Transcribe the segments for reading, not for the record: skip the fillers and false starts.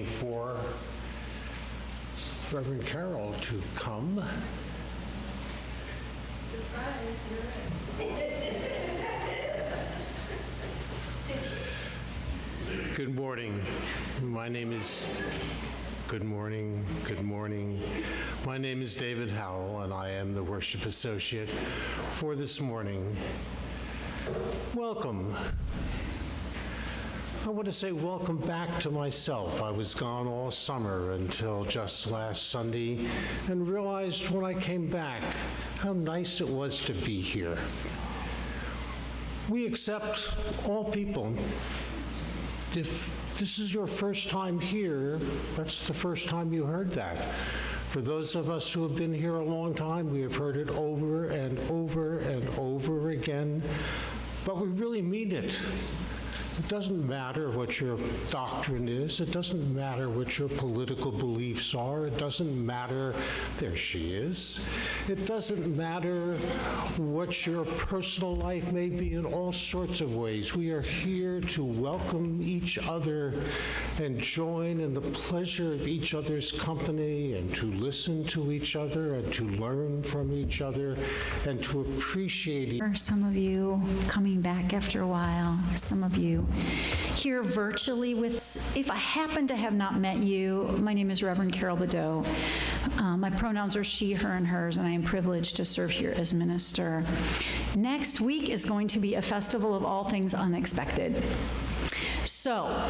waiting for Reverend Carol to come. Surprise, Good morning. My name is... Good morning. Good morning. My name is David Howell, and I am the worship associate for this morning. Welcome. I want to say welcome back to myself. I was gone all summer until just last Sunday and realized when I came back how nice it was to be here. We accept all people. If this is your first time here, that's the first time you heard that. For those of us who have been here a long time, we have heard it over and over and over again, but we really mean it. It doesn't matter what your doctrine is. It doesn't matter what your political beliefs are. It doesn't matter, there she is. It doesn't matter what your personal life may be in all sorts of ways. We are here to welcome each other and join in the pleasure of each other's company and to listen to each other and to learn from each other and to appreciate. Some of you coming back after a while, some of you here virtually with, if I happen to have not met you, my name is Reverend Carol Bodeau. My pronouns are she, her, and hers, and I am privileged to serve here as minister. Next week is going to be a festival of all things unexpected. So,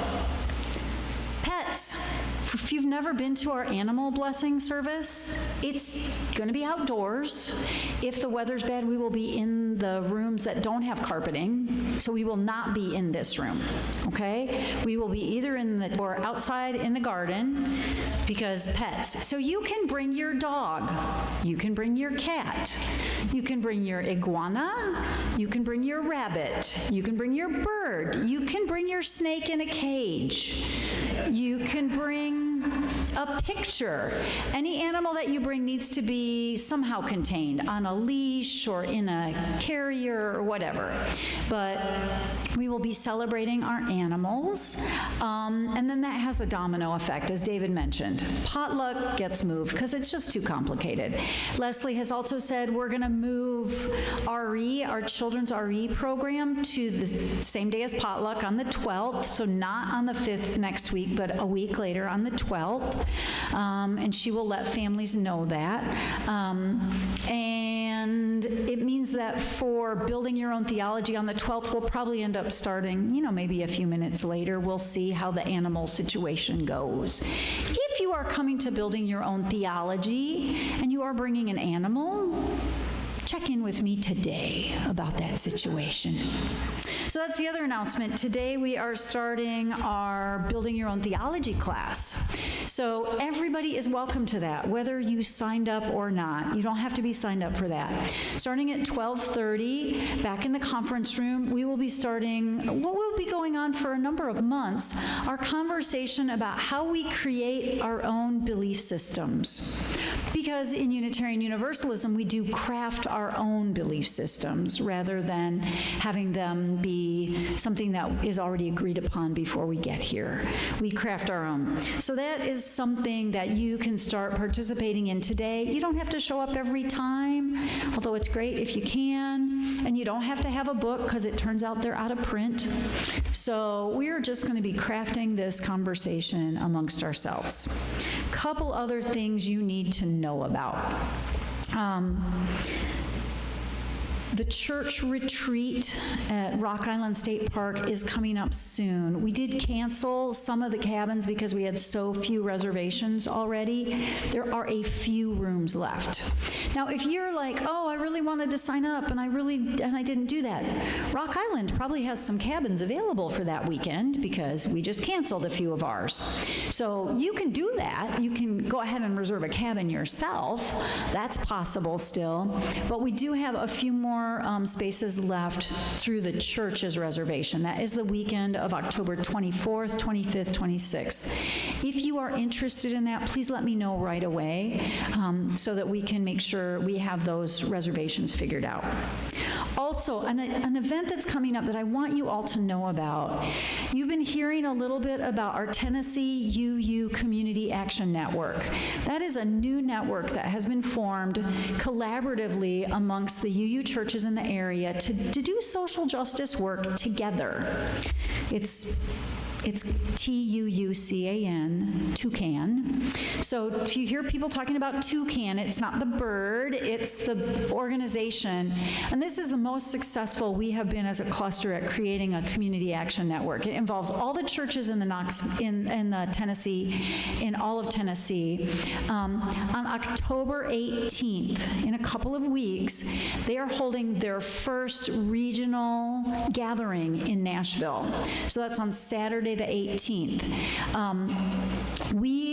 pets. If you've never been to our animal blessing service, it's going to be outdoors. If the weather's bad, we will be in the rooms that don't have carpeting, so we will not be in this room, okay? We will be either in the, or outside in the garden, because pets. So you can bring your dog, you can bring your cat, you can bring your iguana, you can bring your rabbit, you can bring your bird, you can bring your snake in a cage, you can bring a picture. Any animal that you bring needs to be somehow contained on a leash or in a carrier or whatever. But we will be celebrating our animals. And then that has a domino effect, as David mentioned. Potluck gets moved because it's just too complicated. Leslie has also said we're going to move RE, our children's RE program, to the same day as potluck on the 12th, so not on the 5th next week, but a week later on the 12th. And she will let families know that. And it means that for building your own theology on the 12th, we'll probably end up starting, maybe a few minutes later. We'll see how the animal situation goes. If you are coming to building your own theology and you are bringing an animal, check in with me today about that situation. So that's the other announcement. Today we are starting our Building Your Own Theology class. So everybody is welcome to that, whether you signed up or not. You don't have to be signed up for that. Starting at 12:30, back in the conference room, we will be starting what will be going on for a number of months, our conversation about how we create our own belief systems. Because in Unitarian Universalism, we do craft our own belief systems rather than having them be something that is already agreed upon before we get here. We craft our own. So that is something that you can start participating in today. You don't have to show up every time, although it's great if you can. And you don't have to have a book because it turns out they're out of print. So we're just going to be crafting this conversation amongst ourselves. Couple other things you need to know about. The church retreat at Rock Island State Park is coming up soon. We did cancel some of the cabins because we had so few reservations already. There are a few rooms left. Now, if you're like, oh, I really wanted to sign up and I didn't do that, Rock Island probably has some cabins available for that weekend because we just canceled a few of ours. So you can do that. You can go ahead and reserve a cabin yourself. That's possible still. But we do have a few more spaces left through the church's reservation. That is the weekend of October 24th, 25th, 26th. If you are interested in that, please let me know right away so that we can make sure we have those reservations figured out. Also, an event that's coming up that I want you all to know about. You've been hearing a little bit about our Tennessee UU Community Action Network. That is a new network that has been formed collaboratively amongst the UU churches in the area to do social justice work together. It's T-U-U-C-A-N, toucan. So if you hear people talking about toucan, it's not the bird, it's the organization. And this is the most successful we have been as a cluster at creating a community action network. It involves all the churches in the Tennessee, in all of Tennessee. On October 18th, in a couple of weeks, they are holding their first regional gathering in Nashville. So that's on Saturday the 18th.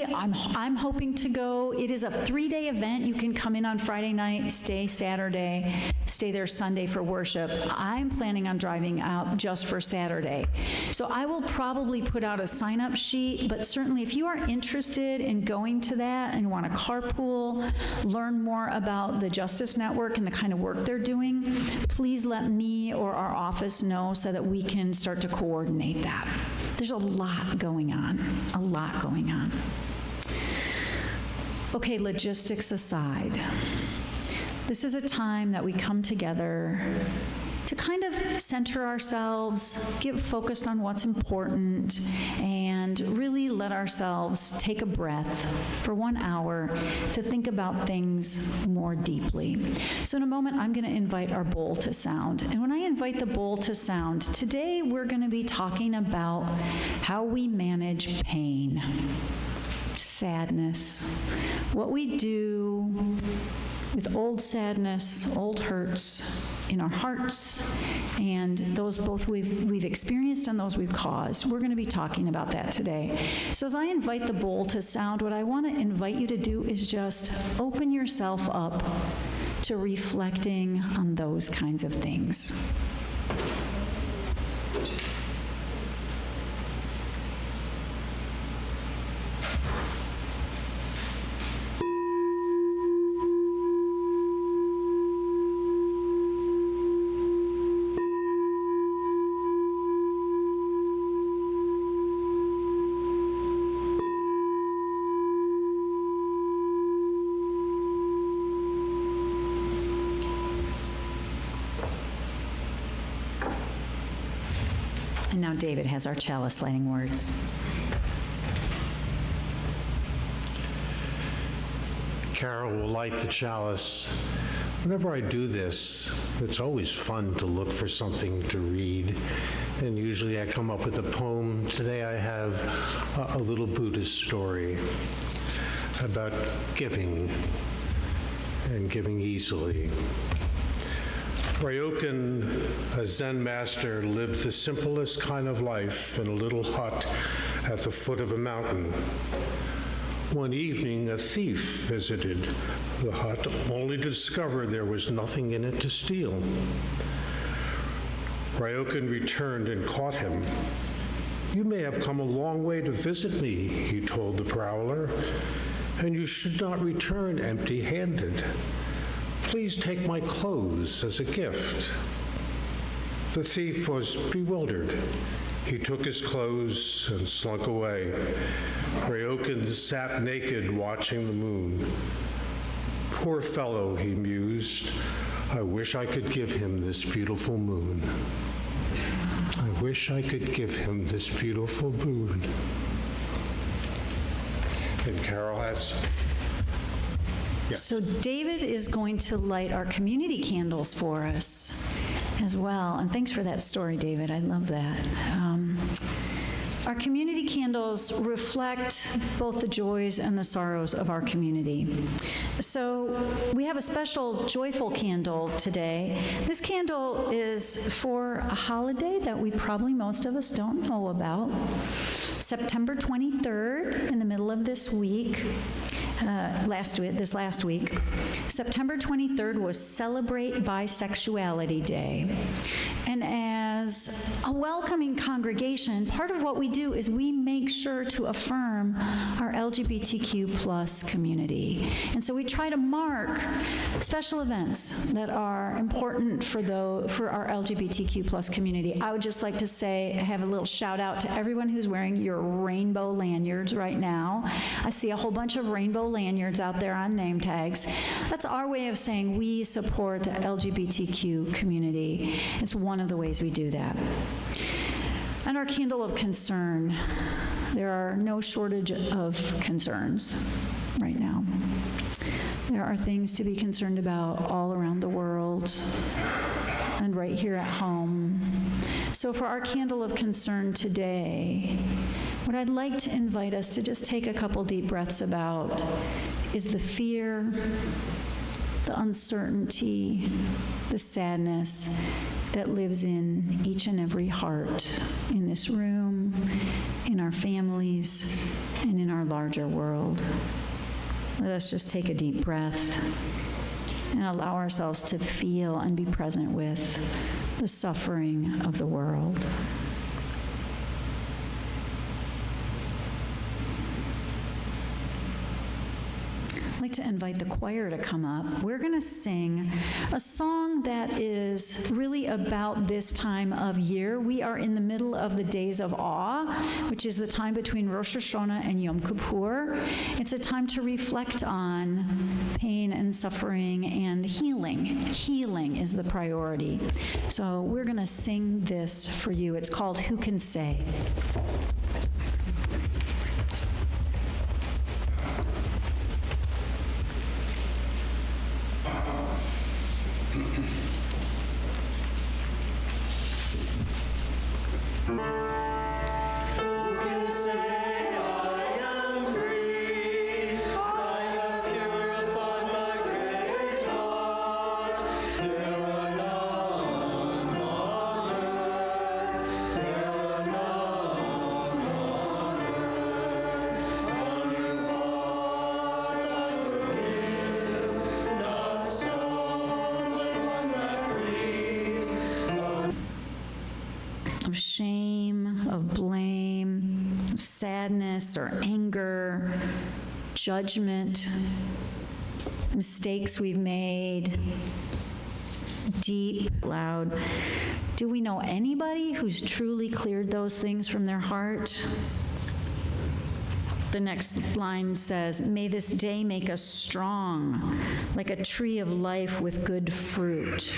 I'm hoping to go. It is a 3-day event. You can come in on Friday night, stay Saturday, stay there Sunday for worship. I'm planning on driving out just for Saturday. So I will probably put out a sign-up sheet, but certainly if you are interested in going to that and want to carpool, learn more about the Justice Network and the kind of work they're doing, please let me or our office know so that we can start to coordinate that. There's a lot going on, a lot going on. Okay, logistics aside, this is a time that we come together to kind of center ourselves, get focused on what's important, and really let ourselves take a breath for 1 hour to think about things more deeply. So in a moment, I'm going to invite our bowl to sound. And when I invite the bowl to sound, today we're going to be talking about how we manage pain, sadness, what we do with old sadness, old hurts in our hearts, and those both we've experienced and those we've caused. We're going to be talking about that today. So as I invite the bowl to sound, what I want to invite you to do is just open yourself up to reflecting on those kinds of things. And now David has our chalice lighting words. Carol will light the chalice. Whenever I do this, it's always fun to look for something to read, and usually I come up with a poem. Today I have a little Buddhist story about giving and giving easily. Ryokan, a Zen master, lived the simplest kind of life in a little hut at the foot of a mountain. One evening, a thief visited the hut, only to discover there was nothing in it to steal. Ryokan returned and caught him. "You may have come a long way to visit me," he told the prowler, "and you should not return empty-handed. Please take my clothes as a gift." The thief was bewildered. He took his clothes and slunk away. Ryokan sat naked watching the moon. "Poor fellow," he mused. "I wish I could give him this beautiful moon. I wish I could give him this beautiful moon." And Carol has... Yes. So David is going to light our community candles for us as well. And thanks for that story, David. I love that. Our community candles reflect both the joys and the sorrows of our community. So we have a special joyful candle today. This candle is for a holiday that we probably most of us don't know about. September 23rd, in the middle of this week, this last week, September 23rd was Celebrate Bisexuality Day. And as a welcoming congregation, part of what we do is we make sure to affirm our LGBTQ plus community. And so we try to mark special events that are important for our LGBTQ plus community. I would just like to say, have a little shout out to everyone who's wearing your rainbow lanyards right now. I see a whole bunch of rainbow lanyards out there on name tags. That's our way of saying we support the LGBTQ community. It's one of the ways we do that. And our candle of concern. There are no shortage of concerns right now. There are things to be concerned about all around the world and right here at home. So for our candle of concern today, what I'd like to invite us to just take a couple deep breaths about is the fear, the uncertainty, the sadness that lives in each and every heart in this room, in our families, and in our larger world. Let us just take a deep breath and allow ourselves to feel and be present with the suffering of the world. I'd like to invite the choir to come up. We're going to sing a song that is really about this time of year. We are in the middle of the Days of Awe, which is the time between Rosh Hashanah and Yom Kippur. It's a time to reflect on pain and suffering and healing. Healing is the priority. So we're going to sing this for you. It's called Who Can Say? Of shame, of blame, of sadness or anger, judgment, mistakes we've made, deep, loud. Do we know anybody who's truly cleared those things from their heart? The next line says, may this day make us strong, like a tree of life with good fruit.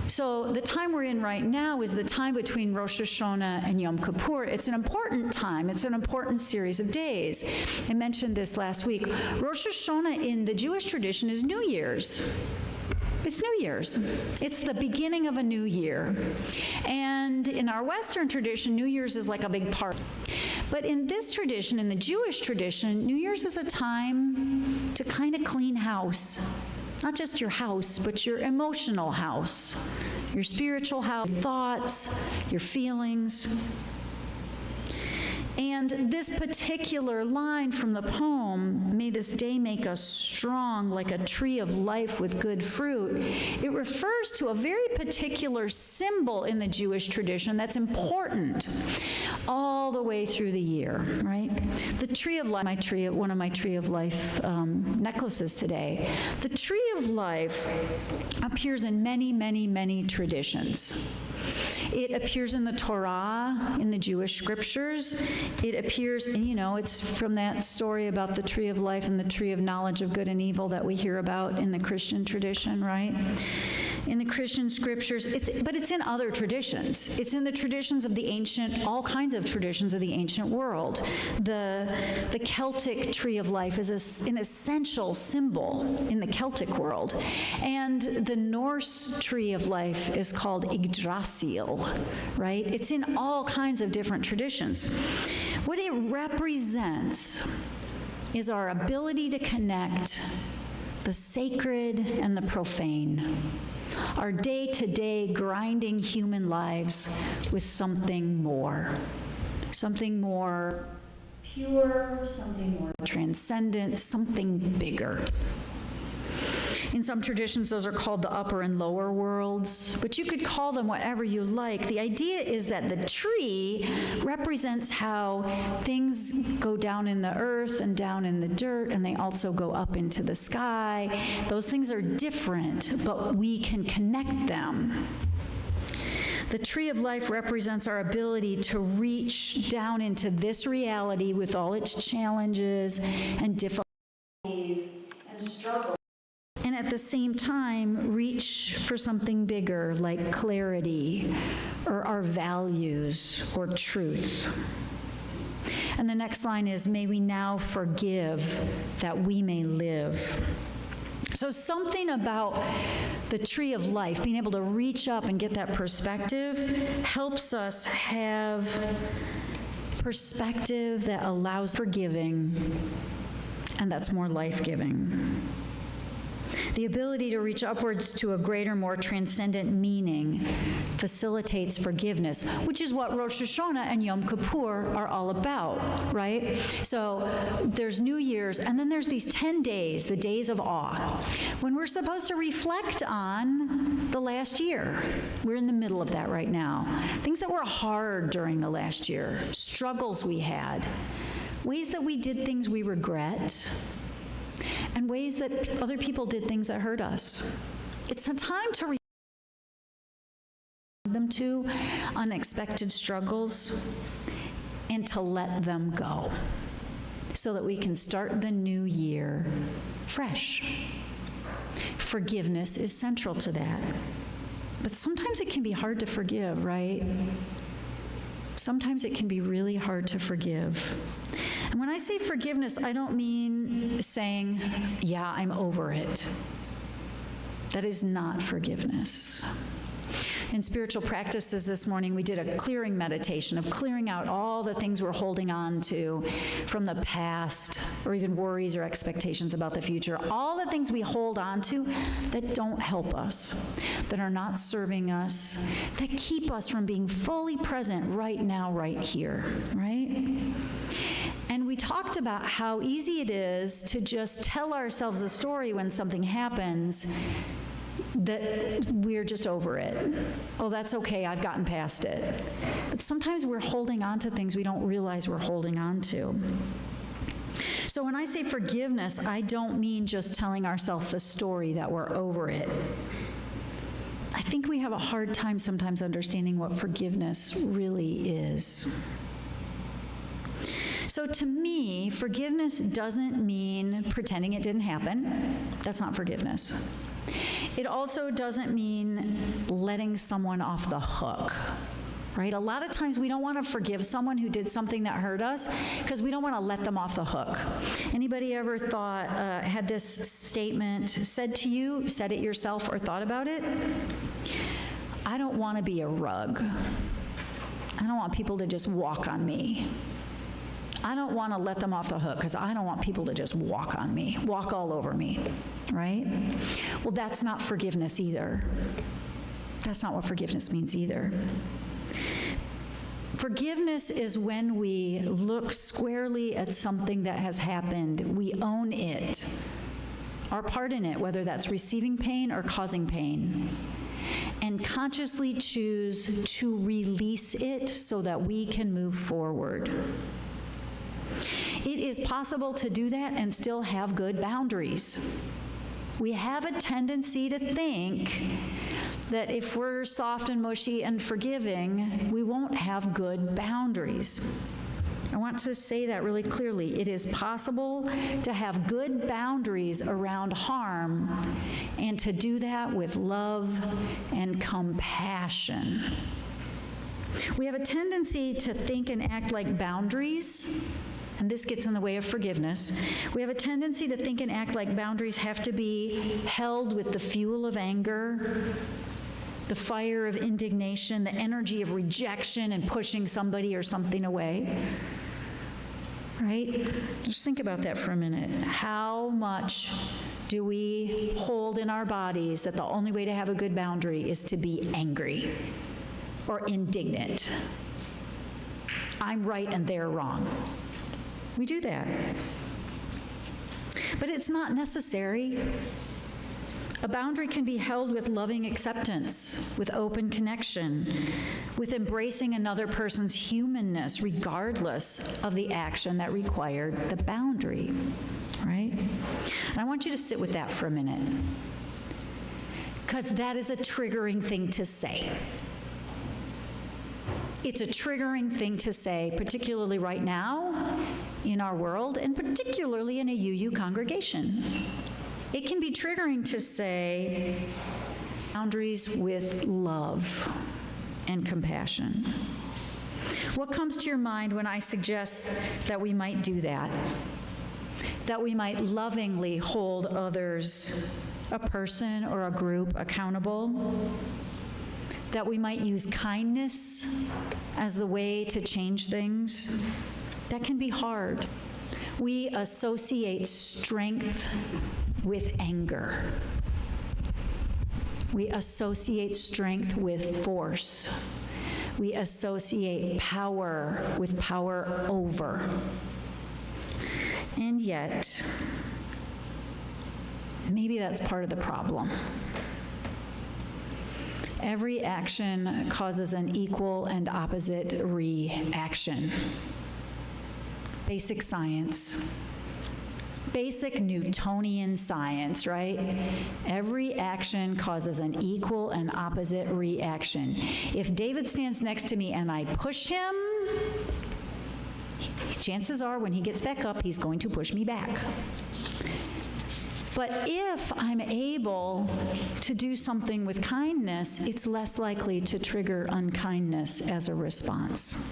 So the time we're in right now is the time between Rosh Hashanah and Yom Kippur. It's an important time. It's an important series of days. I mentioned this last week. Rosh Hashanah in the Jewish tradition is New Year's. It's New Year's. It's the beginning of a new year. And in our Western tradition, New Year's is like a big party. But in this tradition, in the Jewish tradition, New Year's is a time to kind of clean house. Not just your house, but your emotional house, your spiritual house, your thoughts, your feelings. And this particular line from the poem, may this day make us strong like a tree of life with good fruit, it refers to a very particular symbol in the Jewish tradition that's important all the way through the year, right? The tree of life, one of my tree of life necklaces today. The tree of life appears in many, many, many traditions. It appears in the Torah, in the Jewish scriptures. It appears, it's from that story about the tree of life and the tree of knowledge of good and evil that we hear about in the Christian tradition, right? In the Christian scriptures, but it's in other traditions. It's in the traditions of the ancient, all kinds of traditions of the ancient world. The Celtic tree of life is an essential symbol in the Celtic world. And the Norse tree of life is called Yggdrasil, right? It's in all kinds of different traditions. What it represents is our ability to connect the sacred and the profane, our day-to-day grinding human lives with something more pure, something more transcendent, something bigger. In some traditions, those are called the upper and lower worlds, but you could call them whatever you like. The idea is that the tree represents how things go down in the earth and down in the dirt, and they also go up into the sky. Those things are different, but we can connect them. The tree of life represents our ability to reach down into this reality with all its challenges and difficulties and struggles, and at the same time reach for something bigger like clarity or our values or truth. And the next line is, may we now forgive that we may live. So something about the tree of life, being able to reach up and get that perspective, helps us have perspective that allows forgiving, and that's more life-giving. The ability to reach upwards to a greater, more transcendent meaning facilitates forgiveness, which is what Rosh Hashanah and Yom Kippur are all about, right? So there's New Year's, and then there's these 10 days, the days of awe, when we're supposed to reflect on the last year. We're in the middle of that right now. Things that were hard during the last year, struggles we had, ways that we did things we regret, and ways that other people did things that hurt us. It's a time to them to unexpected struggles and to let them go so that we can start the new year fresh. Forgiveness is central to that. But sometimes it can be hard to forgive, right? Sometimes it can be really hard to forgive. And when I say forgiveness, I don't mean saying, yeah, I'm over it. That is not forgiveness. In spiritual practices this morning, we did a clearing meditation of clearing out all the things we're holding on to from the past, or even worries or expectations about the future. All the things we hold on to that don't help us, that are not serving us, that keep us from being fully present right now, right here, right? And we talked about how easy it is to just tell ourselves a story when something happens that we're just over it. Oh, that's okay, I've gotten past it. But sometimes we're holding on to things we don't realize we're holding on to. So when I say forgiveness, I don't mean just telling ourselves the story that we're over it. I think we have a hard time sometimes understanding what forgiveness really is. So to me, forgiveness doesn't mean pretending it didn't happen. That's not forgiveness. It also doesn't mean letting someone off the hook, right? A lot of times we don't want to forgive someone who did something that hurt us because we don't want to let them off the hook. Anybody ever had this statement said to you, said it yourself, or thought about it? I don't want to be a rug. I don't want people to just walk on me. I don't want to let them off the hook because I don't want people to just walk on me, walk all over me, right? Well, that's not forgiveness either. That's not what forgiveness means either. Forgiveness is when we look squarely at something that has happened. We own it, our part in it, whether that's receiving pain or causing pain, and consciously choose to release it so that we can move forward. It is possible to do that and still have good boundaries. We have a tendency to think that if we're soft and mushy and forgiving, we won't have good boundaries. I want to say that really clearly. It is possible to have good boundaries around harm and to do that with love and compassion. We have a tendency to think and act like boundaries, and this gets in the way of forgiveness. We have a tendency to think and act like boundaries have to be held with the fuel of anger, the fire of indignation, the energy of rejection and pushing somebody or something away. Right? Just think about that for a minute. How much do we hold in our bodies that the only way to have a good boundary is to be angry or indignant? I'm right and they're wrong. We do that. But it's not necessary. A boundary can be held with loving acceptance, with open connection, with embracing another person's humanness, regardless of the action that required the boundary, right? And I want you to sit with that for a minute, because that is a triggering thing to say. It's a triggering thing to say, particularly right now in our world, and particularly in a UU congregation. It can be triggering to say boundaries with love and compassion. What comes to your mind when I suggest that we might do that? That we might lovingly hold others, a person or a group, accountable? That we might use kindness as the way to change things? That can be hard. We associate strength with anger. We associate strength with force. We associate power with power over. And yet, maybe that's part of the problem. Every action causes an equal and opposite reaction. Basic science. Basic Newtonian science, right? Every action causes an equal and opposite reaction. If David stands next to me and I push him, chances are when he gets back up, he's going to push me back. But if I'm able to do something with kindness, it's less likely to trigger unkindness as a response.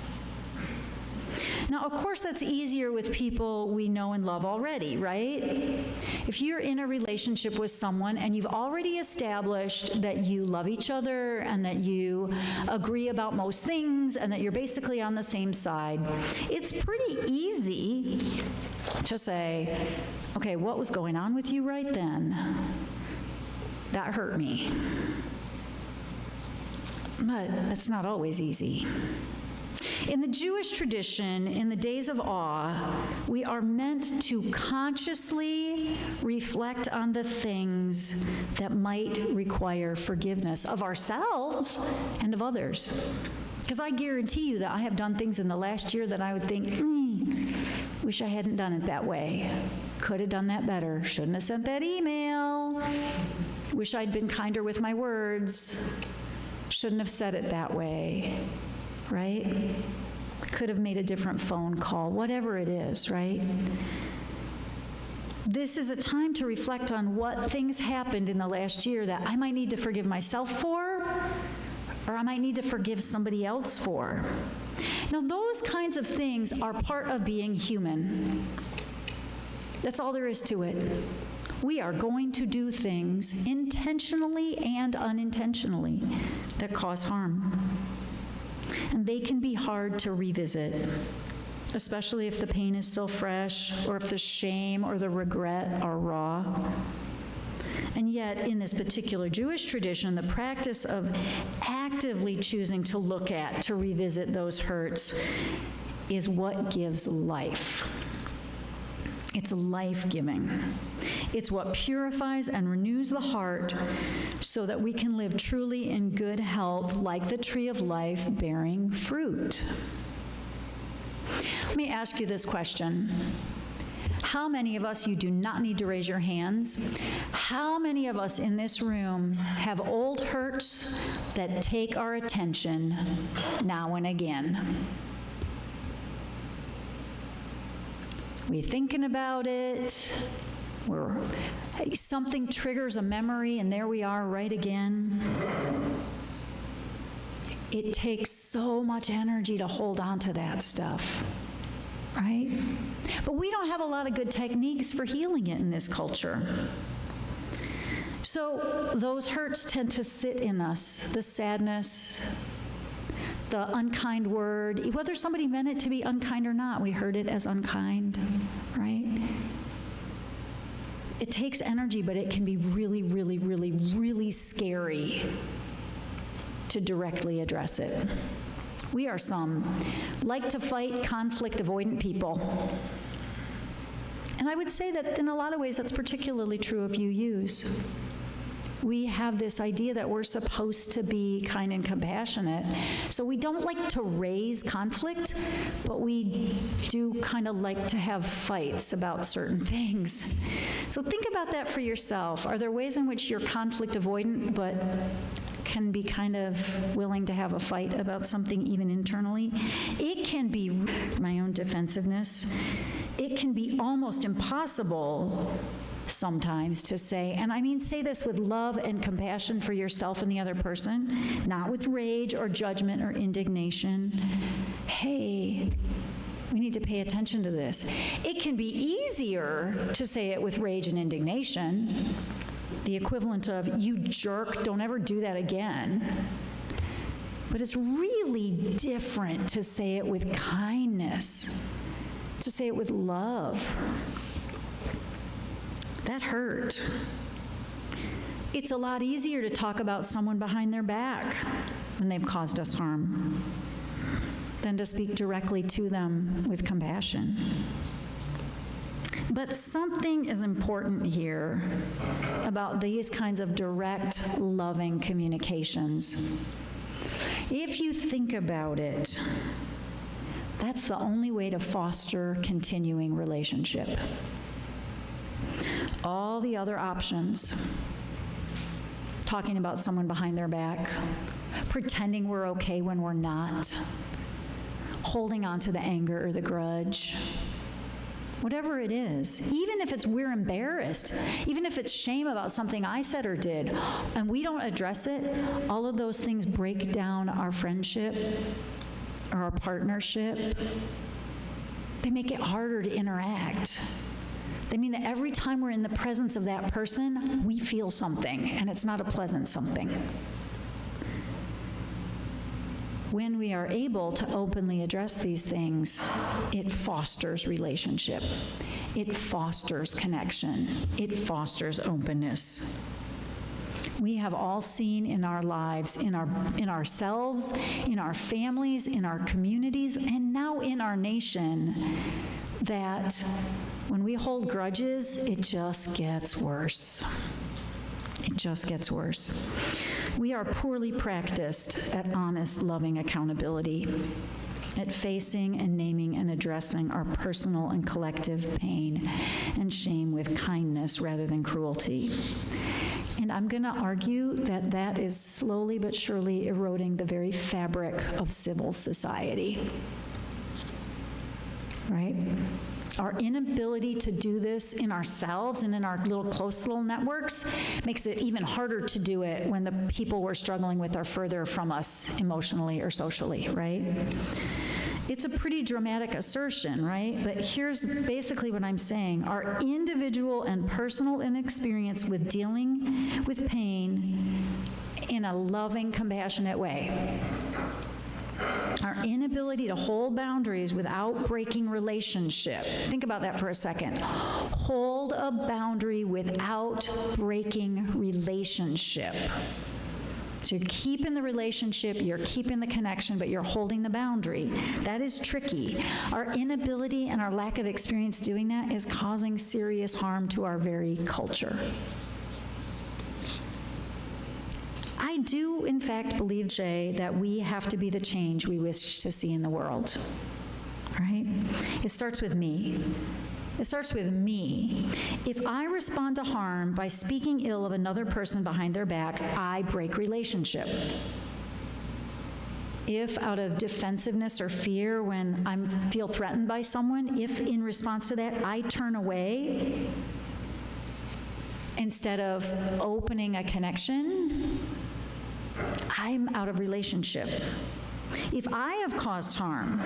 Now, of course, that's easier with people we know and love already, right? If you're in a relationship with someone and you've already established that you love each other and that you agree about most things and that you're basically on the same side, it's pretty easy to say, okay, what was going on with you right then? That hurt me. But it's not always easy. In the Jewish tradition, in the days of awe, we are meant to consciously reflect on the things that might require forgiveness of ourselves and of others. Because I guarantee you that I have done things in the last year that I would think, wish I hadn't done it that way. Could have done that better. Shouldn't have sent that email. Wish I'd been kinder with my words. Shouldn't have said it that way. Right? Could have made a different phone call, whatever it is, right? This is a time to reflect on what things happened in the last year that I might need to forgive myself for, or I might need to forgive somebody else for. Now, those kinds of things are part of being human. That's all there is to it. We are going to do things intentionally and unintentionally that cause harm. And they can be hard to revisit, especially if the pain is still fresh or if the shame or the regret are raw. And yet, in this particular Jewish tradition, the practice of actively choosing to look at, to revisit those hurts, is what gives life. It's life-giving. It's what purifies and renews the heart so that we can live truly in good health like the tree of life bearing fruit. Let me ask you this question. How many of us, you do not need to raise your hands, how many of us in this room have old hurts that take our attention now and again? We're thinking about it, something triggers a memory, and there we are right again. It takes so much energy to hold on to that stuff, right? But we don't have a lot of good techniques for healing it in this culture. So those hurts tend to sit in us, the sadness, the unkind word, whether somebody meant it to be unkind or not, we heard it as unkind, right? It takes energy, but it can be really, really, really, really scary to directly address it. We are some like to fight, conflict avoidant people. And I would say that in a lot of ways that's particularly true of UUs. we have this idea that we're supposed to be kind and compassionate. So we don't like to raise conflict, but we do kind of like to have fights about certain things. So think about that for yourself. Are there ways in which you're conflict avoidant, but can be kind of willing to have a fight about something even internally? It can be my own defensiveness. It can be almost impossible sometimes to say, and I mean say this with love and compassion for yourself and the other person, not with rage or judgment or indignation. Hey, we need to pay attention to this. It can be easier to say it with rage and indignation, the equivalent of, you jerk, don't ever do that again. But it's really different to say it with kindness, to say it with love. That hurt. It's a lot easier to talk about someone behind their back when they've caused us harm than to speak directly to them with compassion. But something is important here about these kinds of direct, loving communications. If you think about it, that's the only way to foster continuing relationship. All the other options, talking about someone behind their back, pretending we're okay when we're not, holding on to the anger or the grudge, whatever it is, even if it's we're embarrassed, even if it's shame about something I said or did, and we don't address it, all of those things break down our friendship or our partnership. They make it harder to interact. They mean that every time we're in the presence of that person, we feel something, and it's not a pleasant something. When we are able to openly address these things, it fosters relationship. It fosters connection. It fosters openness. We have all seen in our lives, in ourselves, in our families, in our communities, and now in our nation, that when we hold grudges, it just gets worse. It just gets worse. We are poorly practiced at honest, loving accountability, at facing and naming and addressing our personal and collective pain and shame with kindness rather than cruelty. And I'm going to argue that that is slowly but surely eroding the very fabric of civil society. Right? Our inability to do this in ourselves and in our close little networks makes it even harder to do it when the people we're struggling with are further from us emotionally or socially, right? It's a pretty dramatic assertion, right? But here's basically what I'm saying. Our individual and personal inexperience with dealing with pain in a loving, compassionate way. Our inability to hold boundaries without breaking relationship. Think about that for a second. Hold a boundary without breaking relationship. So you're keeping the relationship, you're keeping the connection, but you're holding the boundary. That is tricky. Our inability and our lack of experience doing that is causing serious harm to our very culture. I do, in fact, believe, Jay, that we have to be the change we wish to see in the world, right? It starts with me. It starts with me. If I respond to harm by speaking ill of another person behind their back, I break relationship. If out of defensiveness or fear when I feel threatened by someone, if in response to that I turn away instead of opening a connection, I'm out of relationship. If I have caused harm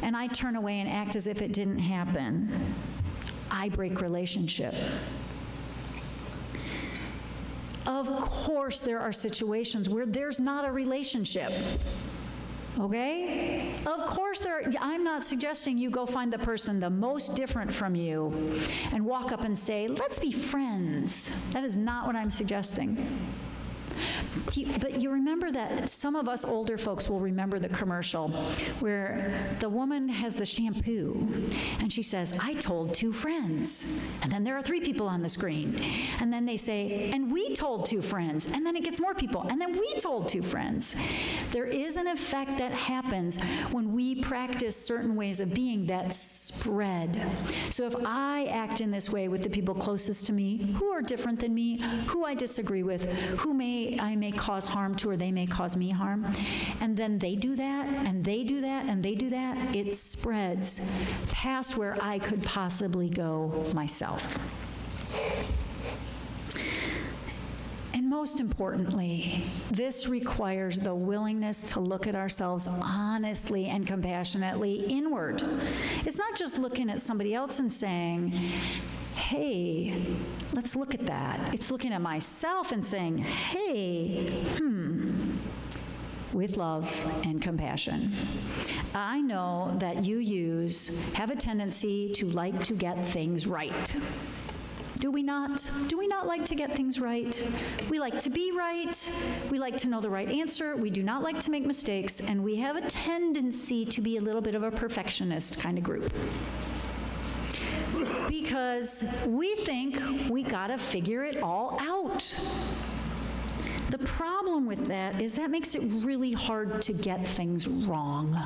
and I turn away and act as if it didn't happen, I break relationship. Of course, there are situations where there's not a relationship. Okay? Of course I'm not suggesting you go find the person the most different from you and walk up and say, let's be friends. That is not what I'm suggesting. But you remember that some of us older folks will remember the commercial where the woman has the shampoo and she says, I told 2 friends. And then there are 3 people on the screen. And then they say, and we told 2 friends. And then it gets more people. And then we told 2 friends. There is an effect that happens when we practice certain ways of being that spread. So if I act in this way with the people closest to me, who are different than me, who I disagree with, who I may cause harm to, or they may cause me harm, and then they do that, and they do that, and they do that, it spreads past where I could possibly go myself. And most importantly, this requires the willingness to look at ourselves honestly and compassionately inward. It's not just looking at somebody else and saying, hey, let's look at that. It's looking at myself and saying, hey, with love and compassion. I know that you have a tendency to like to get things right. Do we not? Do we not like to get things right? We like to be right. We like to know the right answer. We do not like to make mistakes. And we have a tendency to be a little bit of a perfectionist kind of group. Because we think we gotta figure it all out. The problem with that is that makes it really hard to get things wrong.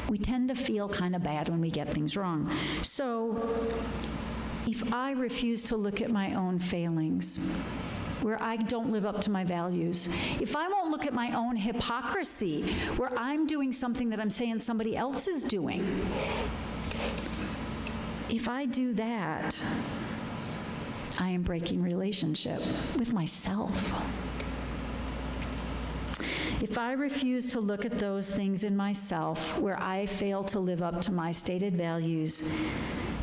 We tend to feel kind of bad when we get things wrong. So if I refuse to look at my own failings, where I don't live up to my values, if I won't look at my own hypocrisy, where I'm doing something that I'm saying somebody else is doing, if I do that, I am breaking relationship with myself. If I refuse to look at those things in myself where I fail to live up to my stated values,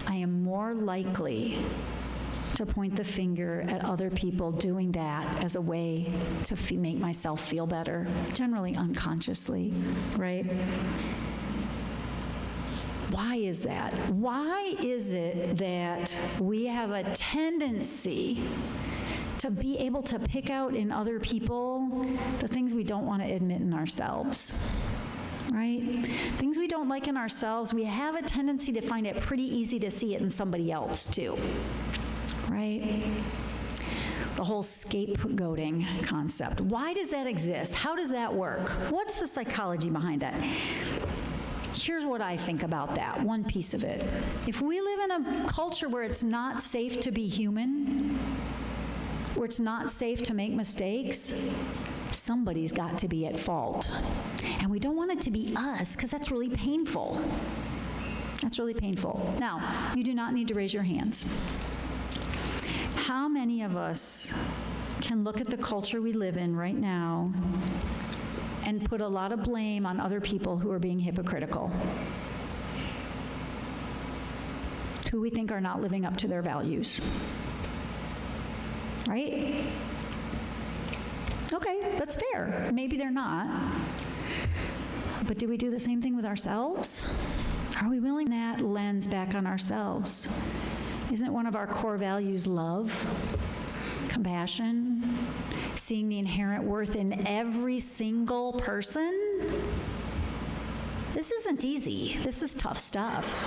I am more likely to point the finger at other people doing that as a way to make myself feel better, generally unconsciously, right? Why is that? Why is it that we have a tendency to be able to pick out in other people the things we don't want to admit in ourselves? Right? Things we don't like in ourselves, we have a tendency to find it pretty easy to see it in somebody else too. Right? The whole scapegoating concept. Why does that exist? How does that work? What's the psychology behind that? Here's what I think about that, one piece of it. If we live in a culture where it's not safe to be human, where it's not safe to make mistakes, somebody's got to be at fault. And we don't want it to be us, because that's really painful. That's really painful. Now, you do not need to raise your hands. How many of us can look at the culture we live in right now and put a lot of blame on other people who are being hypocritical, who we think are not living up to their values? Right? Okay, that's fair. Maybe they're not. But do we do the same thing with ourselves? Are we willing that lens back on ourselves? Isn't one of our core values love, compassion, seeing the inherent worth in every single person? This isn't easy. This is tough stuff.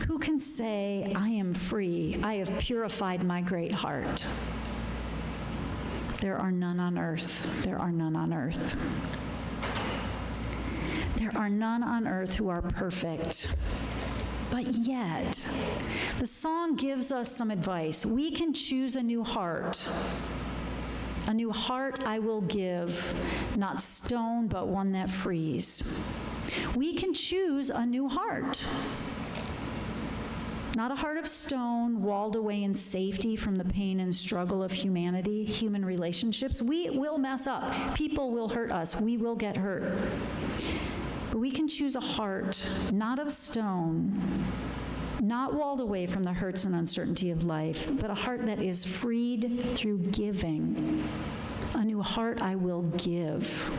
Who can say, I am free, I have purified my great heart? There are none on earth. There are none on earth. There are none on earth who are perfect. But yet, the song gives us some advice. We can choose a new heart. A new heart I will give, not stone, but one that frees. We can choose a new heart. Not a heart of stone, walled away in safety from the pain and struggle of humanity, human relationships. We will mess up. People will hurt us. We will get hurt. But we can choose a heart not of stone, not walled away from the hurts and uncertainty of life, but a heart that is freed through giving. A new heart I will give.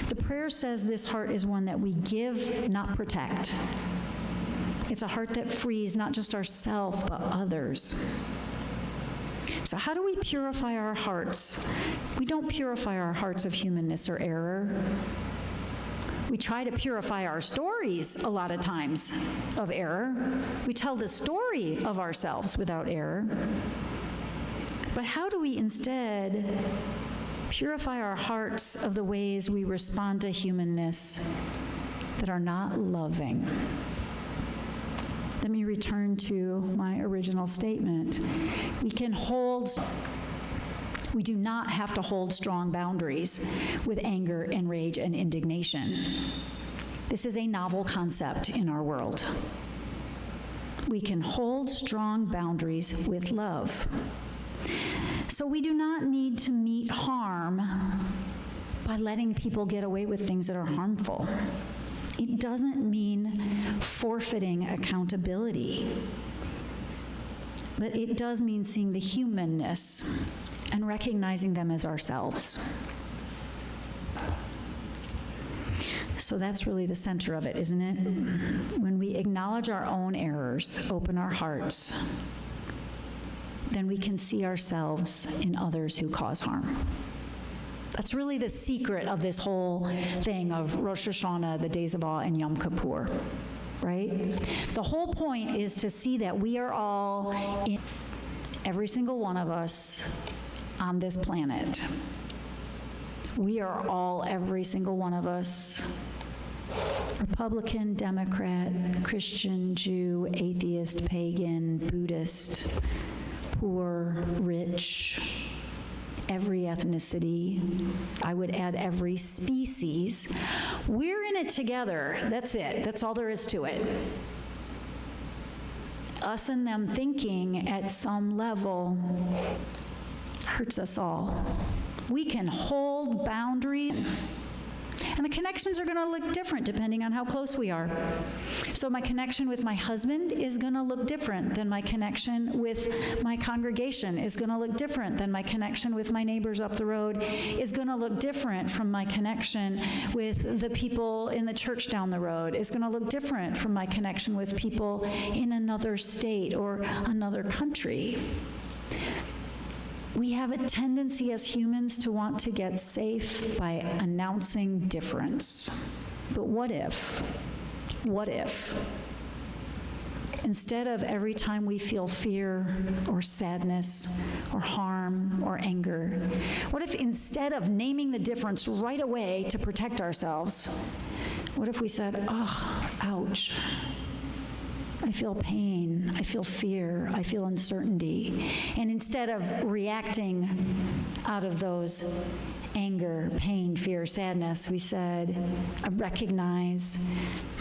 The prayer says this heart is one that we give, not protect. It's a heart that frees not just ourselves, but others. So how do we purify our hearts? We don't purify our hearts of humanness or error. We try to purify our stories a lot of times of error. We tell the story of ourselves without error. But how do we instead purify our hearts of the ways we respond to humanness that are not loving? Let me return to my original statement. We do not have to hold strong boundaries with anger and rage and indignation. This is a novel concept in our world. We can hold strong boundaries with love. So we do not need to meet harm by letting people get away with things that are harmful. It doesn't mean forfeiting accountability, but it does mean seeing the humanness and recognizing them as ourselves. So that's really the center of it, isn't it? When we acknowledge our own errors, open our hearts, then we can see ourselves in others who cause harm. That's really the secret of this whole thing of Rosh Hashanah, the days of awe, and Yom Kippur, right? The whole point is to see that we are all, every single one of us on this planet. We are all, every single one of us, Republican, Democrat, Christian, Jew, atheist, pagan, Buddhist, poor, rich, every ethnicity. I would add every species. We're in it together. That's it. That's all there is to it. Us and them thinking at some level hurts us all. We can hold boundaries, and the connections are going to look different depending on how close we are. So my connection with my husband is going to look different than my connection with my congregation, is going to look different than my connection with my neighbors up the road, is going to look different from my connection with the people in the church down the road, is going to look different from my connection with people in another state or another country. We have a tendency as humans to want to get safe by announcing difference. But what if, instead of every time we feel fear or sadness or harm or anger, what if instead of naming the difference right away to protect ourselves, what if we said, oh, ouch. I feel pain, I feel fear, I feel uncertainty. And instead of reacting out of those anger, pain, fear, sadness, we said, I recognize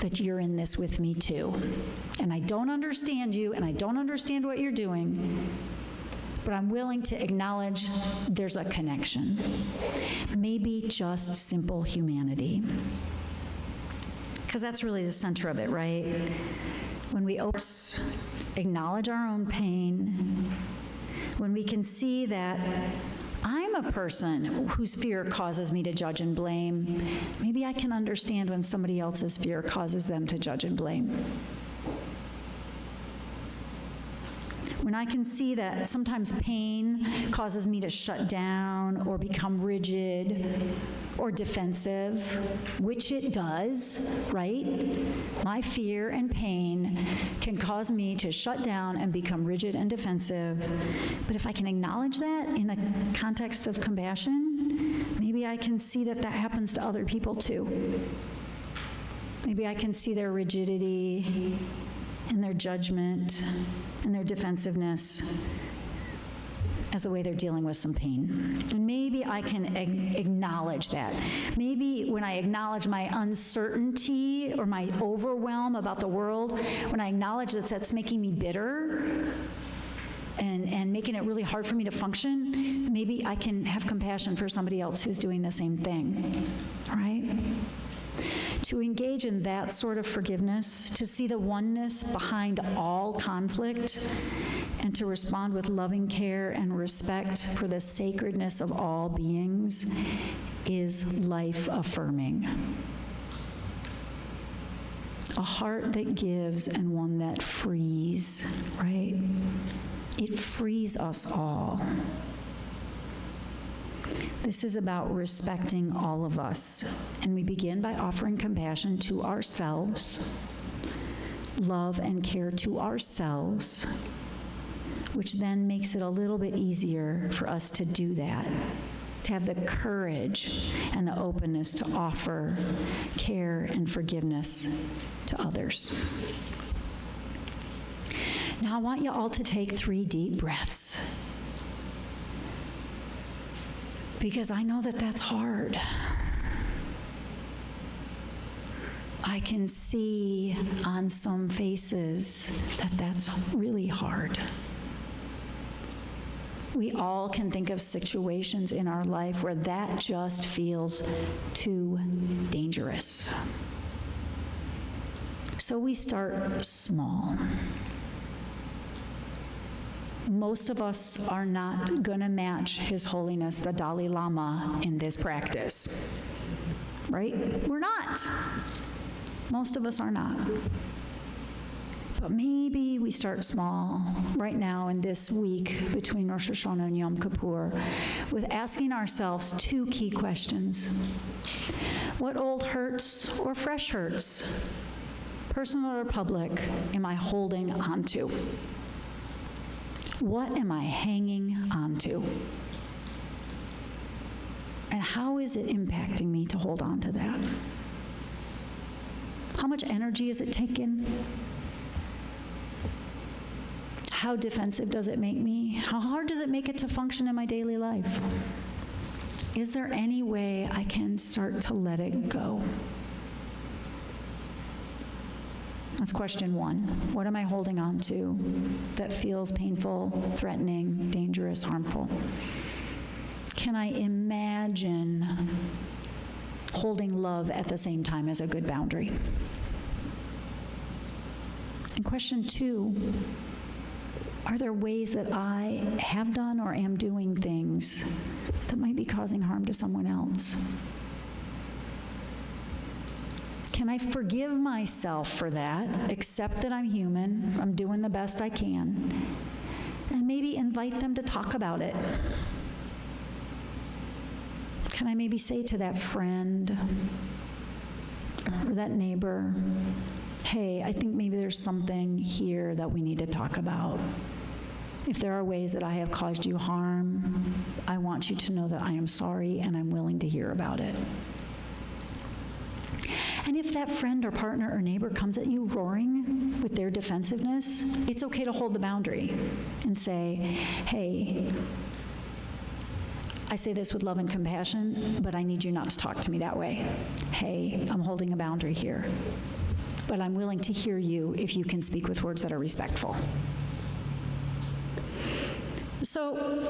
that you're in this with me too. And I don't understand you, and I don't understand what you're doing, but I'm willing to acknowledge there's a connection. Maybe just simple humanity. Because that's really the center of it, right? When we acknowledge our own pain, when we can see that I'm a person whose fear causes me to judge and blame, maybe I can understand when somebody else's fear causes them to judge and blame. When I can see that sometimes pain causes me to shut down or become rigid or defensive, which it does, right? My fear and pain can cause me to shut down and become rigid and defensive. But if I can acknowledge that in a context of compassion, maybe I can see that that happens to other people too. Maybe I can see their rigidity and their judgment and their defensiveness as the way they're dealing with some pain. And maybe I can acknowledge that. Maybe when I acknowledge my uncertainty or my overwhelm about the world, when I acknowledge that that's making me bitter and making it really hard for me to function, maybe I can have compassion for somebody else who's doing the same thing, all right? To engage in that sort of forgiveness, to see the oneness behind all conflict, and to respond with loving care and respect for the sacredness of all beings is life-affirming. A heart that gives and one that frees, right? It frees sees us all. This is about respecting all of us. And we begin by offering compassion to ourselves, love and care to ourselves, which then makes it a little bit easier for us to do that, to have the courage and the openness to offer care and forgiveness to others. Now, I want you all to take 3 deep breaths, because I know that that's hard. I can see on some faces that that's really hard. We all can think of situations in our life where that just feels too dangerous. So we start small. Most of us are not going to match His Holiness the Dalai Lama in this practice, right? We're not. Most of us are not. But maybe we start small right now in this week between Rosh Hashanah and Yom Kippur with asking ourselves 2 key questions. What old hurts or fresh hurts, personal or public, am I holding on to? What am I hanging on to? And how is it impacting me to hold on to that? How much energy is it taking? How defensive does it make me? How hard does it make it to function in my daily life? Is there any way I can start to let it go? That's question 1. What am I holding on to that feels painful, threatening, dangerous, harmful? Can I imagine holding love at the same time as a good boundary? And question 2, are there ways that I have done or am doing things that might be causing harm to someone else? Can I forgive myself for that, accept that I'm human, I'm doing the best I can, and maybe invite them to talk about it? Can I maybe say to that friend or that neighbor, hey, I think maybe there's something here that we need to talk about. If there are ways that I have caused you harm, I want you to know that I am sorry and I'm willing to hear about it. And if that friend or partner or neighbor comes at you roaring with their defensiveness, it's okay to hold the boundary and say, hey, I say this with love and compassion, but I need you not to talk to me that way. Hey, I'm holding a boundary here, but I'm willing to hear you if you can speak with words that are respectful. So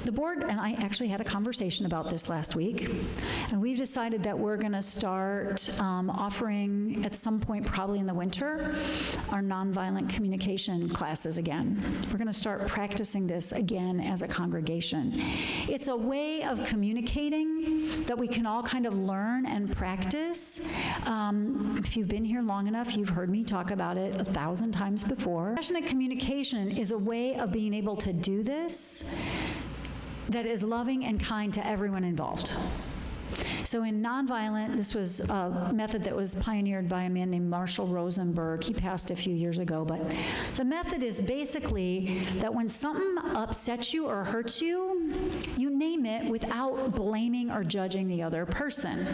the board and I actually had a conversation about this last week, and we've decided that we're going to start offering at some point, probably in the winter, our nonviolent communication classes again. We're going to start practicing this again as a congregation. It's a way of communicating that we can all kind of learn and practice. If you've been here long enough, you've heard me talk about it 1,000 times before. Passionate communication is a way of being able to do this that is loving and kind to everyone involved. So in nonviolent, this was a method that was pioneered by a man named Marshall Rosenberg. He passed a few years ago, but the method is basically that when something upsets you or hurts you, you name it without blaming or judging the other person.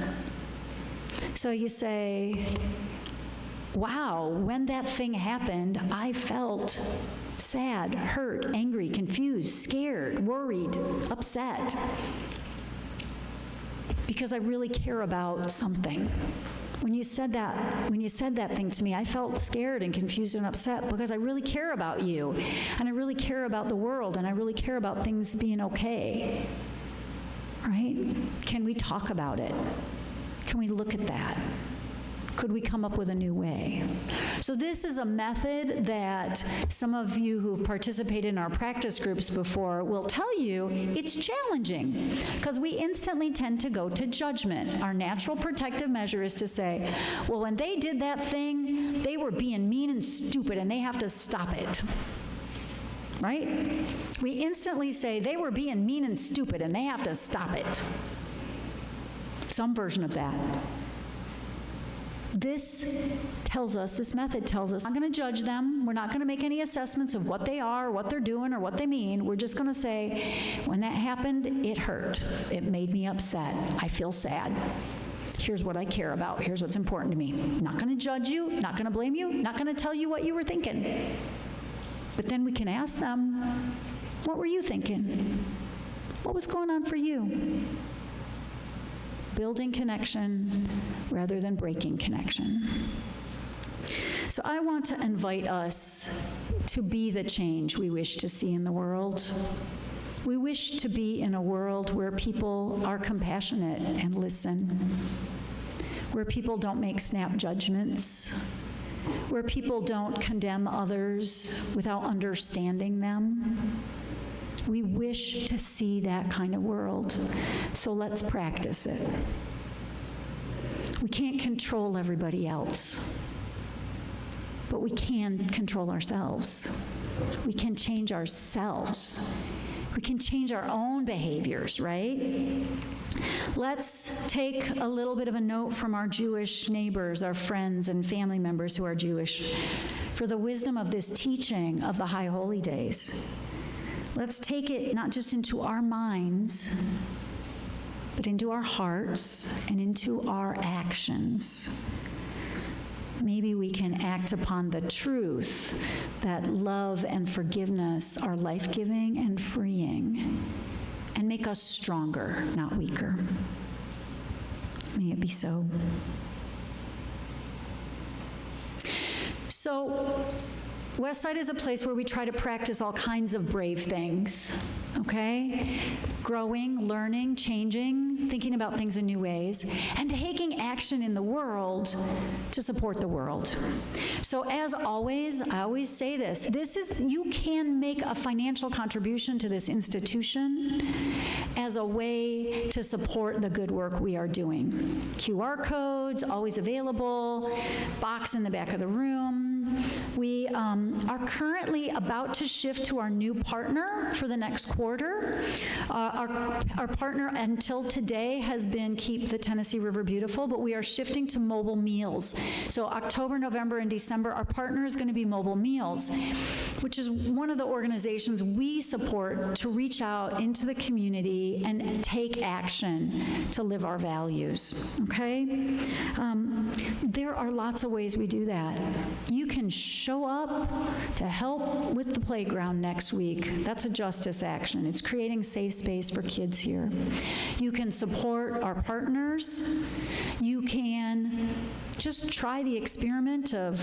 So you say, wow, when that thing happened, I felt sad, hurt, angry, confused, scared, worried, upset, because I really care about something. When you said that thing to me, I felt scared and confused and upset because I really care about you, and I really care about the world, and I really care about things being okay. Right? Can we talk about it? Can we look at that? Could we come up with a new way? So this is a method that some of you who've participated in our practice groups before will tell you it's challenging because we instantly tend to go to judgment. Our natural protective measure is to say, well, when they did that thing, they were being mean and stupid and they have to stop it. right? We instantly say they were being mean and stupid and they have to stop it. Some version of that. This method tells us, I'm not going to judge them. We're not going to make any assessments of what they are, what they're doing, or what they mean. We're just going to say, when that happened, it hurt. It made me upset. I feel sad. Here's what I care about. Here's what's important to me. Not going to judge you, not going to blame you, not going to tell you what you were thinking. But then we can ask them, what were you thinking? What was going on for you? Building connection rather than breaking connection. So I want to invite us to be the change we wish to see in the world. We wish to be in a world where people are compassionate and listen, where people don't make snap judgments, where people don't condemn others without understanding them. We wish to see that kind of world, so let's practice it. We can't control everybody else, but we can control ourselves. We can change ourselves. We can change our own behaviors, right? Let's take a little bit of a note from our Jewish neighbors, our friends and family members who are Jewish, for the wisdom of this teaching of the High Holy Days. Let's take it not just into our minds, but into our hearts and into our actions. Maybe we can act upon the truth that love and forgiveness are life-giving and freeing, and make us stronger, not weaker. May it be so. So, Westside is a place where we try to practice all kinds of brave things, okay? Growing, learning, changing, thinking about things in new ways, and taking action in the world to support the world. So as always, I always say this is, you can make a financial contribution to this institution as a way to support the good work we are doing. QR codes, always available, box in the back of the room. We are currently about to shift to our new partner for the next quarter. Our partner until today has been Keep the Tennessee River Beautiful, but we are shifting to mobile meals. So October, November, and December, our partner is going to be Mobile Meals, which is one of the organizations we support to reach out into the community and take action to live our values, okay? There are lots of ways we do that. You can show up to help with the playground next week. That's a justice action. It's creating safe space for kids here. You can support our partners. You can just try the experiment of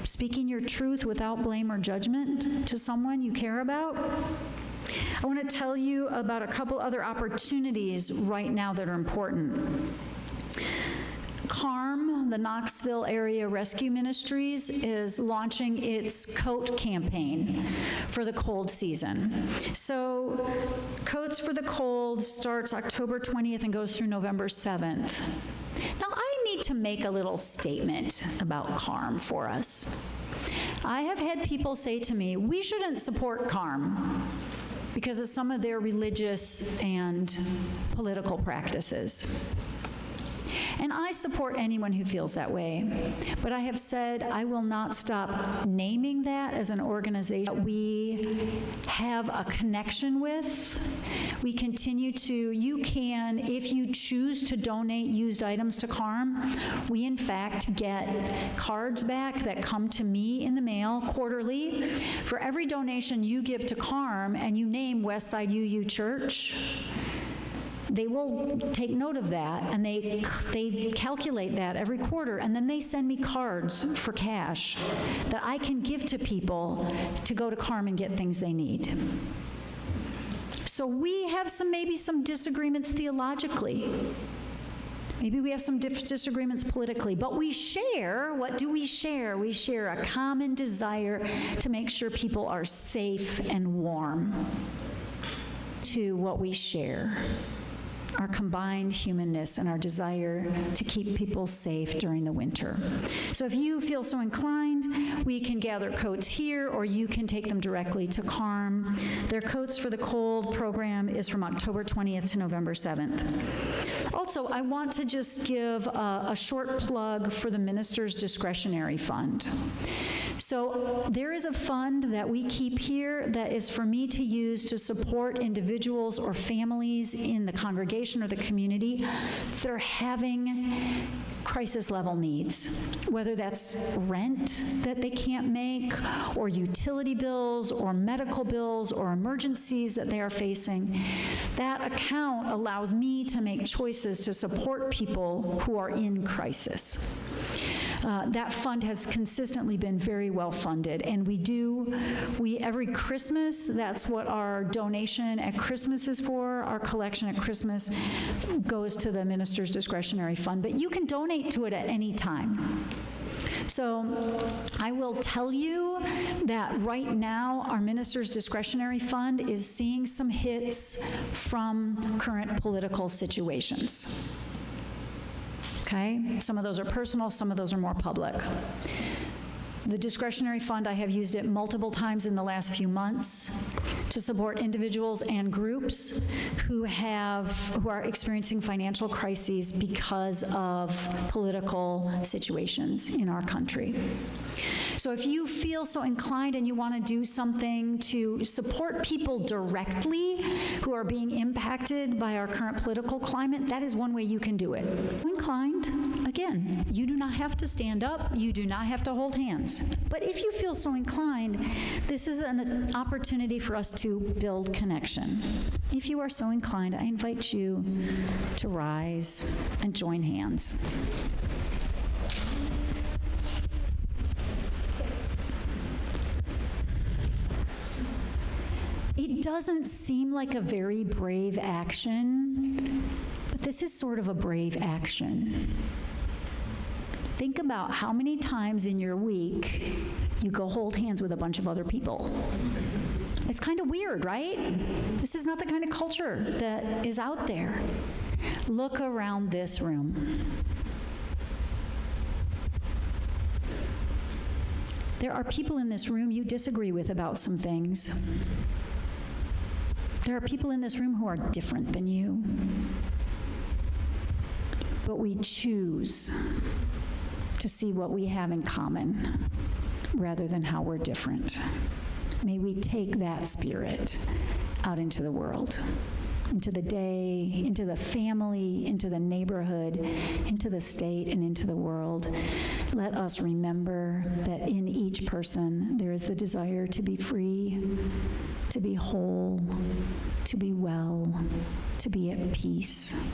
speaking your truth without blame or judgment to someone you care about. I want to tell you about a couple other opportunities right now that are important. CARM, the Knoxville Area Rescue Ministries, is launching its coat campaign for the cold season. So Coats for the Cold starts October 20th and goes through November 7th. Now, I need to make a little statement about CARM for us. I have had people say to me, we shouldn't support CARM because of some of their religious and political practices. And I support anyone who feels that way. But I have said I will not stop naming that as an organization that we have a connection with. We continue to, you can, if you choose to donate used items to CARM, we in fact get cards back that come to me in the mail quarterly. For every donation you give to CARM and you name Westside UU Church, they will take note of that, and they calculate that every quarter, and then they send me cards for cash that I can give to people to go to CARM and get things they need. So we have maybe some disagreements theologically. Maybe we have some disagreements politically, but we share, what do we share? We share a common desire to make sure people are safe and warm to what we share. our combined humanness and our desire to keep people safe during the winter. So if you feel so inclined, we can gather coats here, or you can take them directly to CARM. Their Coats for the Cold program is from October 20th to November 7th. Also, I want to just give a short plug for the Minister's Discretionary Fund. So there is a fund that we keep here that is for me to use to support individuals or families in the congregation or the community that are having crisis level needs, whether that's rent that they can't make, or utility bills, or medical bills, or emergencies that they are facing. That account allows me to make choices to support people who are in crisis. That fund has consistently been very well funded, and we every Christmas, that's what our donation at Christmas is for. Our collection at Christmas goes to the Minister's Discretionary Fund, but you can donate to it at any time. So I will tell you that right now our Minister's Discretionary Fund is seeing some hits from current political situations. Okay? Some of those are personal, some of those are more public. The discretionary fund, I have used it multiple times in the last few months to support individuals and groups who are experiencing financial crises because of political situations in our country. So if you feel so inclined and you want to do something to support people directly who are being impacted by our current political climate, that is one way you can do it. Inclined, again, you do not have to stand up, you do not have to hold hands. But if you feel so inclined, this is an opportunity for us to build connection. If you are so inclined, I invite you to rise and join hands. It doesn't seem like a very brave action, but this is sort of a brave action. Think about how many times in your week you go hold hands with a bunch of other people. It's kind of weird, right? This is not the kind of culture that is out there. Look around this room. There are people in this room you disagree with about some things. There are people in this room who are different than you. But we choose to see what we have in common rather than how we're different. May we take that spirit out into the world, into the day, into the family, into the neighborhood, into the state, and into the world. Let us remember that in each person there is the desire to be free, to be whole, to be well, to be at peace.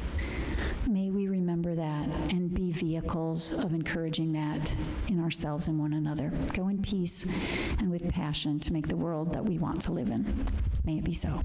May we remember that and be vehicles of encouraging that in ourselves and one another. Go in peace and with passion to make the world that we want to live in. May it be so.